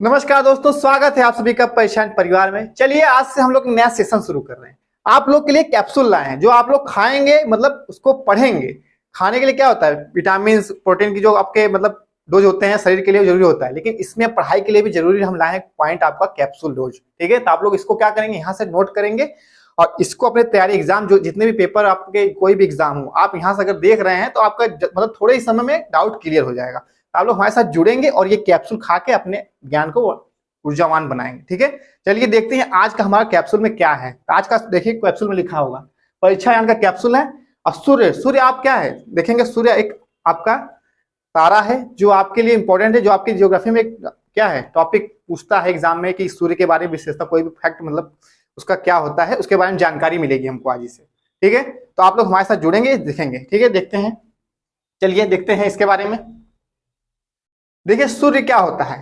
नमस्कार दोस्तों, स्वागत है आप सभी का परेशान परिवार में। चलिए आज से हम लोग नया सेशन शुरू कर रहे हैं। आप लोग के लिए कैप्सूल लाए हैं जो आप लोग खाएंगे, मतलब उसको पढ़ेंगे। खाने के लिए क्या होता है, विटामिन प्रोटीन की जो आपके मतलब डोज होते हैं शरीर के लिए जरूरी होता है, लेकिन इसमें पढ़ाई के लिए भी जरूरी हम लाए हैं पॉइंट आपका कैप्सूल डोज। ठीक है, तो आप लोग इसको क्या करेंगे, यहाँ से नोट करेंगे और इसको अपने तैयारी एग्जाम जो जितने भी पेपर आपके कोई भी एग्जाम हो, आप यहाँ से अगर देख रहे हैं तो आपका मतलब थोड़े ही समय में डाउट क्लियर हो जाएगा। आप लोग हमारे साथ जुड़ेंगे और ये कैप्सूल खा के अपने ज्ञान को ऊर्जावान बनाएंगे। ठीक है, चलिए देखते हैं आज का हमारा कैप्सूल में क्या है। आज का देखिए कैप्सूल में लिखा होगा परीक्षा यान का कैप्सूल है। और सूर्य, सूर्य आप क्या है देखेंगे, सूर्य एक आपका तारा है जो आपके लिए इंपॉर्टेंट है, जो आपकी ज्योग्राफी में क्या है टॉपिक पूछता है एग्जाम में कि सूर्य के बारे में विशेषता कोई भी फैक्ट मतलब उसका क्या होता है, उसके बारे में जानकारी मिलेगी हमको आज से। ठीक है, तो आप लोग हमारे साथ जुड़ेंगे, देखेंगे। ठीक है, देखते हैं, चलिए देखते हैं इसके बारे में। देखिए सूर्य क्या होता है,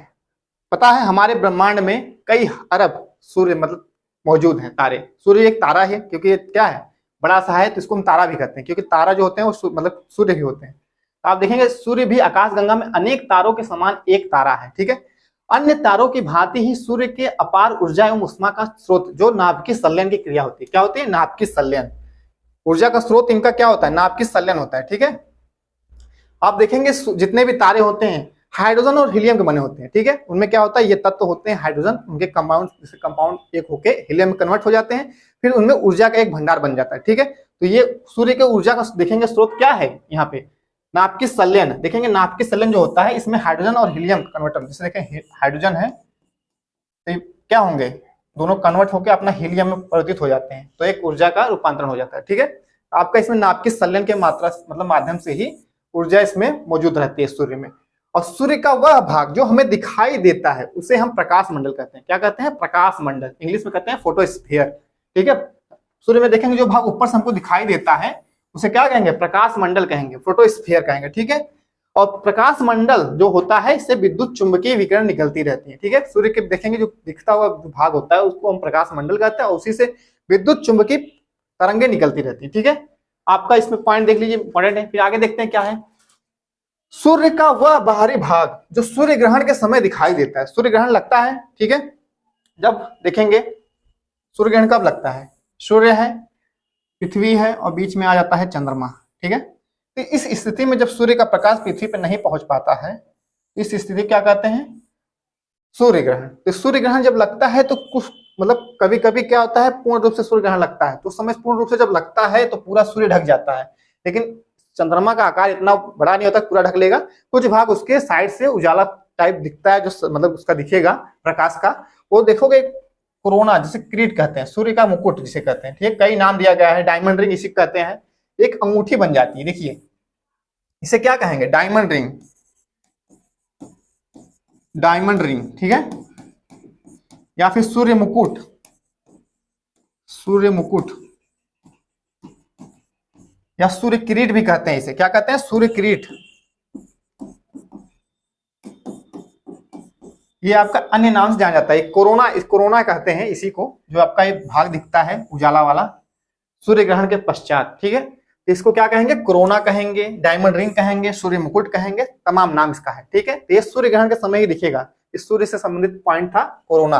पता है हमारे ब्रह्मांड में कई अरब सूर्य मतलब मौजूद हैं तारे। सूर्य एक तारा है क्योंकि ये क्या है, बड़ा सा है, तो इसको हम तारा भी कहते हैं क्योंकि तारा जो होते हैं वो मतलब सूर्य भी होते हैं। तो आप देखेंगे सूर्य भी आकाशगंगा में अनेक तारों के समान एक तारा है। ठीक है, अन्य तारों की भांति ही सूर्य के अपार ऊर्जा एवं उष्मा का स्रोत जो नाभिकीय संलयन की क्रिया होती है। क्या होती है, नाभिकीय संलयन। ऊर्जा का स्रोत इनका क्या होता है, नाभिकीय संलयन होता है। ठीक है, आप देखेंगे जितने भी तारे होते हैं हाइड्रोजन और हीलियम के बने होते हैं। ठीक है, उनमें क्या होता है, ये तत्व होते हैं हाइड्रोजन, उनके कंपाउंड जैसे कंपाउंड एक होके हीलियम में कन्वर्ट हो जाते हैं, फिर उनमें ऊर्जा का एक भंडार बन जाता है। ठीक है, तो ये सूर्य के ऊर्जा का देखेंगे स्रोत क्या है, यहाँ पे नाभिकीय संलयन देखेंगे। नाभिकीय संलयन जो होता है इसमें हाइड्रोजन और हीलियम कन्वर्टर, जैसे देखें हाइड्रोजन है तो क्या होंगे, दोनों कन्वर्ट होकर अपना हीलियम में परिवर्तित हो जाते हैं, तो एक ऊर्जा का रूपांतरण हो जाता है। ठीक है, आपका इसमें नाभिकीय संलयन के मात्रा मतलब माध्यम से ही ऊर्जा इसमें मौजूद रहती है सूर्य में। और सूर्य का वह भाग जो हमें दिखाई देता है उसे हम प्रकाश मंडल कहते हैं। क्या कहते हैं, प्रकाश मंडल, इंग्लिश में कहते हैं फोटोस्फीयर। ठीक है, सूर्य में देखेंगे जो भाग ऊपर से हमको दिखाई देता है उसे क्या कहेंगे, प्रकाश मंडल कहेंगे, फोटोस्फीयर कहेंगे। ठीक है, और प्रकाश मंडल जो होता है इससे विद्युत चुंबकीय विकिरण निकलती रहती है। ठीक है, सूर्य के देखेंगे जो दिखता हुआ भाग होता है उसको हम प्रकाश मंडल कहते हैं और उसी से विद्युत चुंबकीय तरंगे निकलती रहती है। ठीक है, आपका इसमें पॉइंट देख लीजिए, इंपॉर्टेंट है। फिर आगे देखते हैं क्या है, सूर्य का वह बाहरी भाग जो सूर्य ग्रहण के समय दिखाई देता है। सूर्य ग्रहण लगता है, ठीक है, जब देखेंगे सूर्य ग्रहण कब लगता है, सूर्य है, पृथ्वी है और बीच में आ जाता है चंद्रमा। ठीक है, तो इस स्थिति में जब सूर्य का प्रकाश पृथ्वी पर नहीं पहुंच पाता है, इस स्थिति क्या कहते हैं, सूर्य ग्रहण। तो सूर्य ग्रहण जब लगता है तो कुछ मतलब कभी कभी क्या होता है, पूर्ण रूप से सूर्य ग्रहण लगता है तो उस समय पूर्ण रूप से जब लगता है तो पूरा सूर्य ढक जाता है, लेकिन चंद्रमा का आकार इतना बड़ा नहीं होता पूरा ढक लेगा, कुछ भाग उसके साइड से उजाला टाइप दिखता है जो मतलब उसका दिखेगा प्रकाश का, वो देखोगे कोरोना जिसे क्रीट कहते हैं, सूर्य का मुकुट जिसे कहते हैं। ठीक है, कई नाम दिया गया है, डायमंड रिंग इसे कहते हैं, एक अंगूठी बन जाती है, देखिए इसे क्या कहेंगे, डायमंड रिंग, डायमंड रिंग। ठीक है, या फिर सूर्य मुकुट, सूर्य मुकुट या सूर्य किरीट भी कहते हैं, इसे क्या कहते हैं, सूर्य किरीट। ये आपका अन्य नाम से जाना जाता है कोरोना, इस कोरोना कहते हैं इसी को, जो आपका ये भाग दिखता है उजाला वाला सूर्य ग्रहण के पश्चात। ठीक है, तो इसको क्या कहेंगे, कोरोना कहेंगे, डायमंड रिंग कहेंगे, सूर्य मुकुट कहेंगे, तमाम नाम इसका है। ठीक है, तो ये सूर्य ग्रहण के समय ही दिखेगा, इस सूर्य से संबंधित पॉइंट था कोरोना।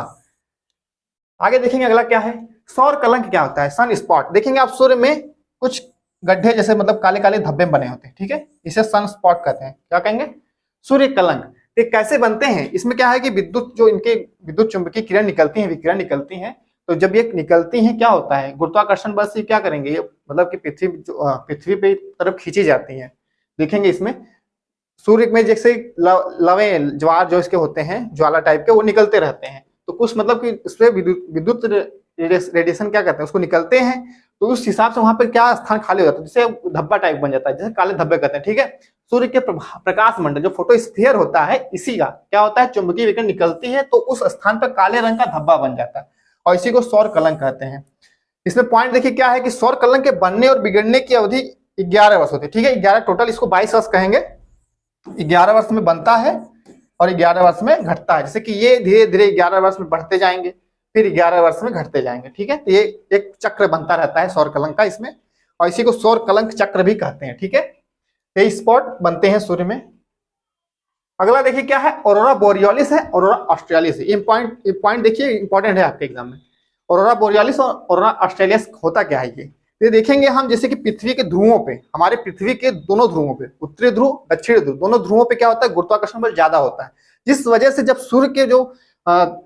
आगे देखेंगे अगला क्या है, सौर कलंक क्या होता है, सन स्पॉट। देखेंगे आप सूर्य में कुछ गड्ढे जैसे मतलब काले काले धब्बे बने होते हैं। ठीक है, इसे सन स्पॉट कहते हैं, क्या कहेंगे, सूर्य कलंक। ये कैसे बनते हैं, इसमें क्या है कि विद्युत जो इनके विद्युत चुंबकीय किरण निकलती हैं, विकिरण निकलती हैं, तो जब ये निकलती हैं क्या होता है, गुरुत्वाकर्षण बल से क्या करेंगे, ये मतलब कि पृथ्वी पे तरफ खींची जाती हैं। देखेंगे इसमें सूर्य में जैसे लवे ज्वार जो इसके होते हैं ज्वाला टाइप के, वो निकलते रहते हैं, तो कुछ मतलब कि इससे विद्युत रेडिएशन क्या करते हैं उसको निकलते हैं, तो उस हिसाब से वहां पर क्या स्थान खाली हो जाता है, जिससे धब्बा टाइप बन जाता है, जैसे काले धब्बे कहते हैं। ठीक है, सूर्य के प्रकाश मंडल जो फोटोस्फीयर होता है इसी का क्या होता है, चुंबकीय विकिरण निकलती है तो उस स्थान पर काले रंग का धब्बा बन जाता है और इसी को सौर कलंक कहते हैं। इसमें पॉइंट देखिए क्या है कि सौर कलंक के बनने और बिगड़ने की अवधि 11 वर्ष होती है। ठीक है, 11 टोटल, इसको 22 वर्ष कहेंगे। 11 वर्ष में बनता है और 11 वर्ष में घटता है, जैसे कि ये धीरे धीरे 11 वर्ष में बढ़ते जाएंगे फिर 11 वर्ष में घटते जाएंगे। ठीक है, तो ये एक चक्र बनता रहता है सौर कलंक का इसमें, और इसी को सौर कलंक चक्र भी कहते हैं। ठीक है, ये स्पॉट बनते हैं सूर्य में। अगला देखिए क्या है, ऑरोरा बोरियोलिस है, ऑरोरा ऑस्ट्रेलिस है। ये पॉइंट देखिए इंपॉर्टेंट है आपके एग्जाम में। ऑरोरा बोरियोलिस और ऑरोरा ऑस्ट्रेलिस होता क्या है ये देखेंगे हम। जैसे कि पृथ्वी के ध्रुवों पे, हमारे पृथ्वी के दोनों ध्रुवों पे, उत्तरी ध्रुव दक्षिणी ध्रुव, दोनों ध्रुवों पे क्या होता है, गुरुत्वाकर्षण बल ज्यादा होता है, जिस वजह से जब सूर्य के जो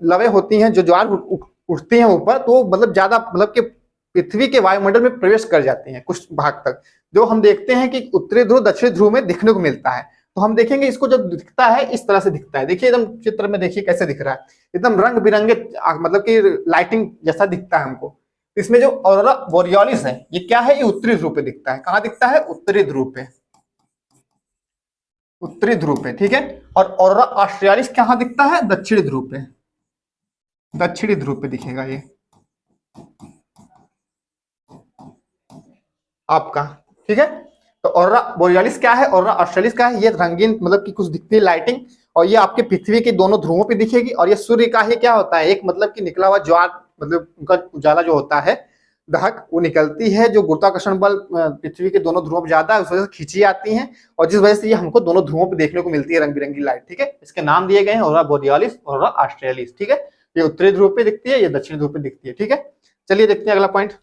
लवे होती हैं, जो ज्वार उठती हैं ऊपर, तो मतलब ज्यादा मतलब कि पृथ्वी के वायुमंडल में प्रवेश कर जाती हैं कुछ भाग तक, जो हम देखते हैं कि उत्तरी ध्रुव दक्षिणी ध्रुव में दिखने को मिलता है। तो हम देखेंगे इसको जब दिखता है इस तरह से दिखता है, देखिए एकदम चित्र में देखिए कैसे दिख रहा है, एकदम रंग बिरंगे मतलब कि लाइटिंग जैसा दिखता है हमको। इसमें जो ऑरोरा बोरियोलिस है ये क्या है, ये उत्तरी ध्रुव पे दिखता है। कहाँ दिखता है, उत्तरी ध्रुव पे, उत्तरी ध्रुव पे, ठीक है। और ऑरोरा ऑस्ट्रेलिस कहाँ दिखता है, दक्षिणी ध्रुव पे, दक्षिणी ध्रुव पे दिखेगा ये आपका, ठीक है। तो ऑरोरा बोरियोलिस क्या है, ऑरोरा ऑस्ट्रेलिस क्या है, ये रंगीन मतलब कि कुछ दिखती है लाइटिंग, और ये आपके पृथ्वी के दोनों ध्रुवों पे दिखेगी। और ये सूर्य का ही क्या होता है, एक मतलब कि निकला हुआ ज्वार, मतलब उनका उजाला जो होता है, दहक, वो निकलती है, जो गुरुत्वाकर्षण बल पृथ्वी के दोनों ध्रुवों पर ज्यादा है, उस वजह से खींची आती है, और जिस वजह से ये हमको दोनों ध्रुवों पे देखने को मिलती है रंग बिरंगी लाइट, ठीक है। इसके नाम दिए गए हैं ऑरोरा बोरियोलिस, ऑरोरा ऑस्ट्रेलिस, ठीक है। ये उत्तरी ध्रुव पे दिखती है, ये दक्षिणी ध्रुव पे दिखती है, ठीक है। चलिए देखते हैं अगला पॉइंट।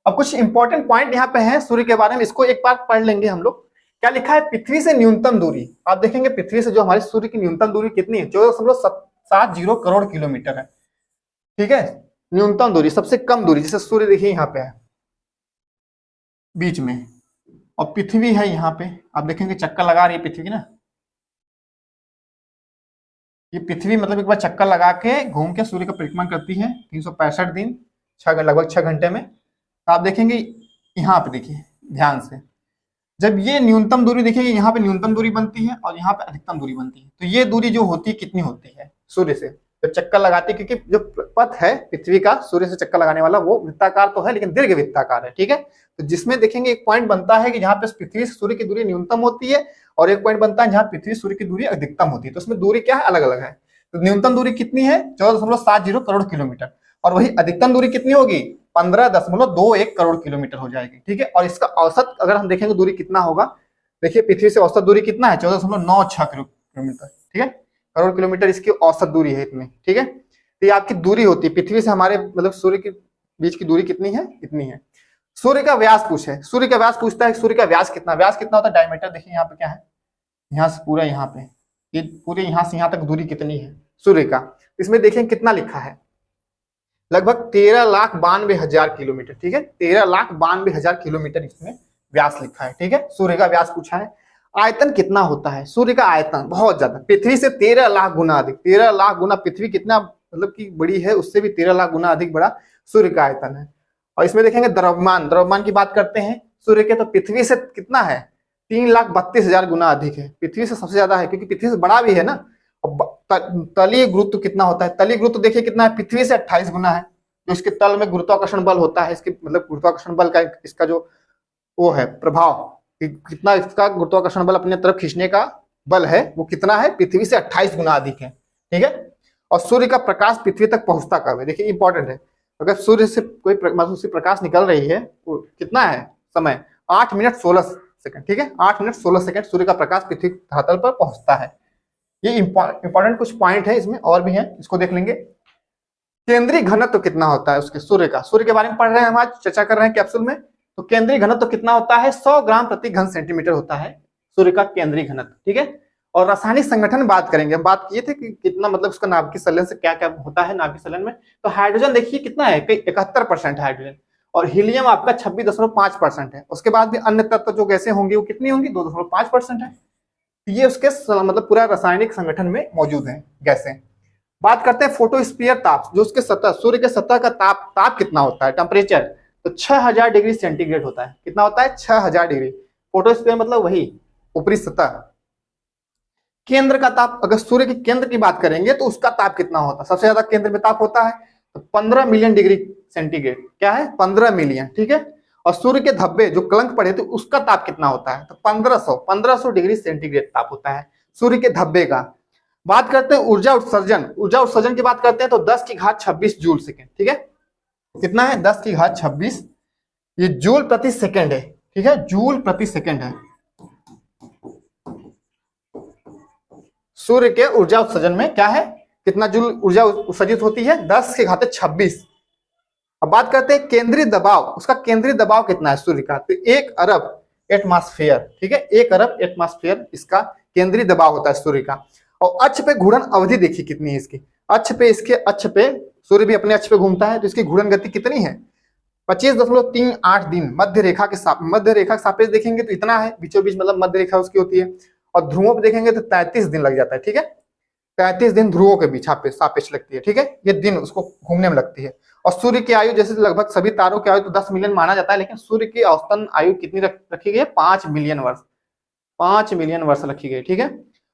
अब कुछ इंपॉर्टेंट पॉइंट यहाँ पे है सूर्य के बारे में, इसको एक बार पढ़ लेंगे हम लोग। क्या लिखा है, पृथ्वी से न्यूनतम दूरी, आप देखेंगे पृथ्वी से जो हमारे सूर्य की न्यूनतम दूरी कितनी है, 14.70 करोड़ किलोमीटर है, ठीक है। न्यूनतम दूरी, सबसे कम दूरी, जैसे सूर्य देखिए यहाँ पे है बीच में, और पृथ्वी है यहाँ पे, आप देखेंगे चक्कर लगा रही है पृथ्वी की ना, ये पृथ्वी मतलब एक बार चक्कर लगा के घूम के सूर्य का परिक्रमा करती है 365 दिन, लगभग 6 घंटे में। तो आप देखेंगे यहाँ पे, देखिए ध्यान से, जब ये न्यूनतम दूरी देखिए, यहाँ पे न्यूनतम दूरी बनती है और यहाँ पे अधिकतम दूरी बनती है। तो ये दूरी जो होती है कितनी होती है सूर्य से जब चक्कर लगाती है, क्योंकि जो पथ है पृथ्वी का सूर्य से चक्कर लगाने वाला, वो वृत्ताकार तो है लेकिन दीर्घ वृत्ताकार है, ठीक है। तो जिसमें देखेंगे एक पॉइंट बनता है कि जहाँ पे पृथ्वी से सूर्य की दूरी न्यूनतम होती है, और एक पॉइंट बनता है जहाँ पृथ्वी सूर्य की दूरी अधिकतम होती है। तो उसमें दूरी क्या है, अलग अलग है। तो न्यूनतम दूरी कितनी है, 14.70 करोड़ किलोमीटर, और वही अधिकतम दूरी कितनी होगी, 15.21 करोड़ किलोमीटर हो जाएगी, ठीक है। और इसका औसत अगर हम देखेंगे दूरी कितना होगा, देखिए पृथ्वी से औसत दूरी कितना है, 14.96 किलोमीटर, ठीक है। करोड़ किलोमीटर इसकी औसत दूरी है इतनी, ठीक है। तो ये आपकी दूरी होती है पृथ्वी से हमारे मतलब सूर्य के बीच की दूरी कितनी है, इतनी है। सूर्य का व्यास पूछे, सूर्य का व्यास पूछता है, सूर्य का व्यास कितना होता है, डायमीटर देखिए यहाँ पे क्या है, यहाँ से पूरा यहाँ पे, ये पूरे यहाँ से यहाँ तक दूरी कितनी है सूर्य का, इसमें देखें कितना लिखा है, लगभग 13,92,000 किलोमीटर, ठीक है। 13,92,000 किलोमीटर इसमें व्यास लिखा है, ठीक है। सूर्य का व्यास पूछा है। आयतन कितना होता है, सूर्य का आयतन बहुत ज्यादा, पृथ्वी से 13 लाख गुना अधिक, 13 लाख गुना पृथ्वी कितना मतलब की बड़ी है, उससे भी 13 लाख गुना अधिक बड़ा सूर्य का आयतन है। और इसमें देखेंगे द्रव्यमान की बात करते हैं सूर्य के, तो पृथ्वी से कितना है, 3,32,000 गुना अधिक है, पृथ्वी से सबसे ज्यादा है, क्योंकि पृथ्वी से बड़ा भी है ना। तलीय गुरुत्व कितना होता है, तलीय गुरुत्व देखिए कितना है, पृथ्वी से 28 गुना है। जो इसके तल में गुरुत्वाकर्षण बल होता है, इसके मतलब गुरुत्वाकर्षण बल का इसका जो वो है प्रभाव, कितना इसका गुरुत्वाकर्षण बल अपने तरफ खींचने का बल है, वो कितना है, पृथ्वी से 28 गुना अधिक है, ठीक है। और सूर्य का प्रकाश पृथ्वी तक पहुंचता कब है, देखिए इंपॉर्टेंट है। अगर सूर्य से कोई प्रकाश निकल रही है, वो कितना है समय, 8 मिनट 16 सेकंड, ठीक है। 8 मिनट 16 सेकंड सूर्य का प्रकाश पृथ्वी धरातल पर पहुंचता है। ये इंपॉर्टेंट कुछ पॉइंट है, इसमें और भी है, इसको देख लेंगे। केंद्रीय घनत्व तो कितना होता है उसके, सूर्य का, सूर्य के बारे में पढ़ रहे हैं हम, आज चर्चा कर रहे हैं कैप्सूल में। तो केंद्रीय घनत्व तो कितना होता है, 100 ग्राम प्रति घन सेंटीमीटर होता है सूर्य का केंद्रीय घनत्व, ठीक है। और रासायनिक संगठन बात करेंगे, हम बात किए थे कि कितना मतलब उसका नाभिकीय संलयन से क्या क्या होता है नाभिकीय संलयन में। तो हाइड्रोजन देखिए कितना है, 71% हाइड्रोजन, और हीलियम आपका 26.5% है। उसके बाद भी अन्य तत्व जो गैसें होंगी वो कितनी होंगी, 2.5% है। ये उसके मतलब पूरा रासायनिक संगठन में मौजूद है गैसें। बात करते हैं फोटोस्फीयर ताप, जो उसके सतह, सूर्य के सतह का ताप कितना होता है, टेम्परेचर, तो 6000 डिग्री सेंटीग्रेड होता है। कितना होता है, 6000 डिग्री। फोटोस्फीयर मतलब वही ऊपरी सतह। केंद्र का ताप, अगर सूर्य के केंद्र की बात करेंगे तो उसका ताप कितना होता है, सबसे ज्यादा केंद्र में ताप होता है, तो 15 मिलियन डिग्री सेंटीग्रेड, क्या है 15 मिलियन, ठीक है। और सूर्य के धब्बे जो कलंक पड़े थे उसका ताप कितना होता है, तो 1500 डिग्री सेंटीग्रेड ताप होता है सूर्य के धब्बे का। बात करते हैं ऊर्जा उत्सर्जन की बात करते हैं, तो 10 की घात 26 जूल सेकेंड, ठीक है। कितना है, 10 की घात 26, ये जूल प्रति सेकेंड है, ठीक है, जूल प्रति सेकेंड है। सूर्य के ऊर्जा उत्सर्जन में क्या है, कितना जूल ऊर्जा उत्सर्जित होती है, 10 के घाते 26। अब बात करते हैं केंद्रीय दबाव, उसका केंद्रीय दबाव कितना है सूर्य का, तो 1 अरब एटमॉस्फेयर, ठीक है, 1 अरब एटमॉस्फेयर इसका केंद्रीय दबाव होता है सूर्य का। और अक्ष पे घूर्णन अवधि देखिए कितनी है इसकी, अक्ष पे, इसके अक्ष पे सूर्य भी अपने अक्ष पे घूमता है, तो इसकी घूर्णन गति कितनी है, 25.38 दिन। मध्य रेखा के सापेक्ष देखेंगे तो इतना है, बीचों बीच मतलब मध्य रेखा उसकी होती है। और ध्रुवों पे देखेंगे तो 33 दिन लग जाता है, ठीक है, 33 दिन ध्रुवों के बीच सापेक्ष लगती है, ठीक है, ये दिन उसको घूमने में लगती है। और सूर्य की आयु जैसे लगभग सभी तारों की आयु तो 10 मिलियन माना जाता है, लेकिन सूर्य की औसतन आयु कितनी रखी गई है, 5 मिलियन वर्ष, 5 मिलियन वर्ष रखी गई, ठीक है।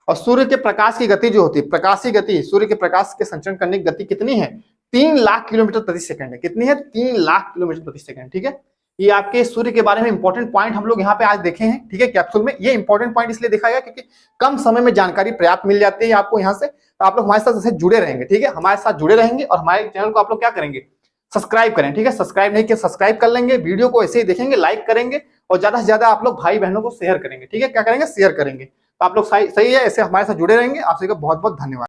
और सूर्य के प्रकाश की गति जो होती है, प्रकाशीय गति, सूर्य के प्रकाश के संचरण करने की गति कितनी है, 3 लाख किलोमीटर प्रति सेकंड है। कितनी है, 3 लाख किलोमीटर प्रति सेकंड, ठीक है। ये आपके सूर्य के बारे में इंपॉर्टेंट पॉइंट हम लोग यहाँ पे आज देखे हैं, ठीक है, कैप्सूल में। ये इंपॉर्टेंट पॉइंट इसलिए दिखाया गया क्योंकि कम समय में जानकारी पर्याप्त मिल जाती है आपको यहाँ से, तो आप लोग हमारे साथ जैसे जुड़े रहेंगे, ठीक है, हमारे साथ जुड़े रहेंगे और हमारे चैनल को आप लोग क्या करेंगे, सब्सक्राइब करें, ठीक है, सब्सक्राइब नहीं किया सब्सक्राइब कर लेंगे, वीडियो को ऐसे ही देखेंगे, लाइक करेंगे और ज्यादा से ज्यादा आप लोग भाई बहनों को शेयर करेंगे, ठीक है, क्या करेंगे, शेयर करेंगे। तो आप लोग सही है, ऐसे हमारे साथ जुड़े रहेंगे। आप सभी का बहुत बहुत धन्यवाद।